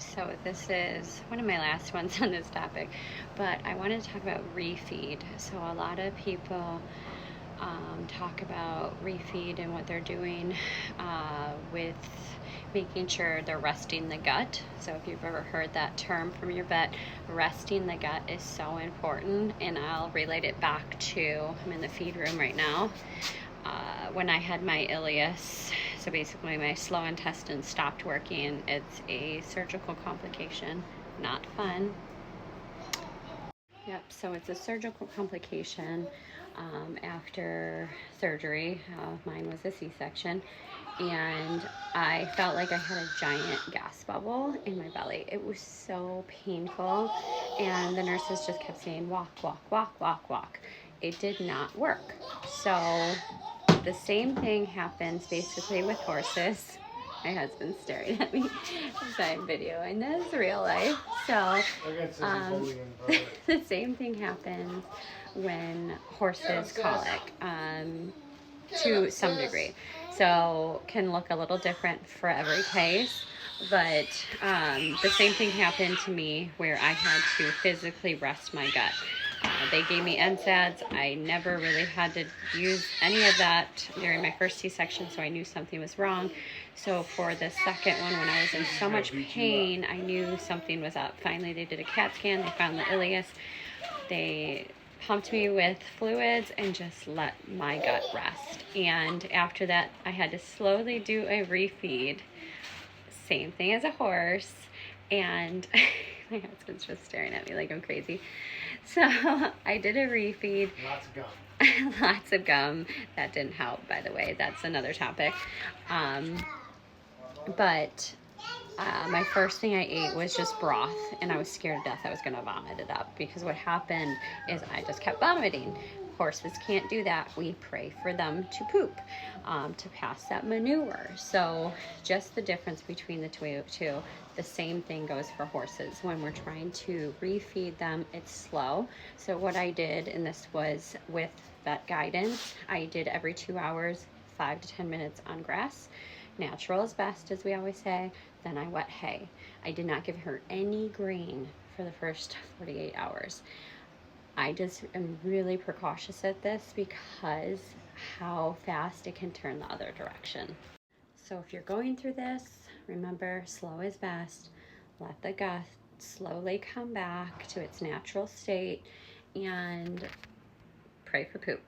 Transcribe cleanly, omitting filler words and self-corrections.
So this is one of my last ones on this topic, but I wanted to talk about refeed. So a lot of people talk about refeed and what they're doing with making sure they're resting the gut. So if you've ever heard that term from your vet, resting the gut is so important, and I'll relate it back to, I'm in the feed room right now. When I had my ileus, so basically my slow intestine stopped working. It's a surgical complication, not fun. Yep, so it's a surgical complication after surgery. Mine was a C-section, and I felt like I had a giant gas bubble in my belly. It was so painful, and the nurses just kept saying, walk, walk, walk, walk, walk. It did not work. So the same thing happens basically with horses. My husband's staring at me as I'm videoing this real life. So the same thing happens when horses colic to some degree. So can look a little different for every case. But the same thing happened to me where I had to physically rest my gut. They gave me NSAIDs. I never really had to use any of that during my first C-section, so I knew something was wrong. So for the second one, when I was in so much pain, I knew something was up. Finally, they did a CAT scan. They found the ileus. They pumped me with fluids and just let my gut rest. And after that, I had to slowly do a refeed. Same thing as a horse. And my husband's just staring at me like I'm crazy. So I did a refeed. Lots of gum. Lots of gum. That didn't help, by the way. That's another topic. But my first thing I ate was just broth, and I was scared to death I was going to vomit it up, because what happened is I just kept vomiting. Horses can't do that. We pray for them to poop, to pass that manure. So just the difference between the two. The same thing goes for horses. When we're trying to refeed them, it's slow. So what I did, and this was with vet guidance, I did every 2 hours, 5 to 10 minutes on grass. Natural is best, as we always say. Then I wet hay. I did not give her any grain for the first 48 hours. I just am really precautious at this because how fast it can turn the other direction. So if you're going through this, remember, slow is best. Let the gut slowly come back to its natural state and pray for poop.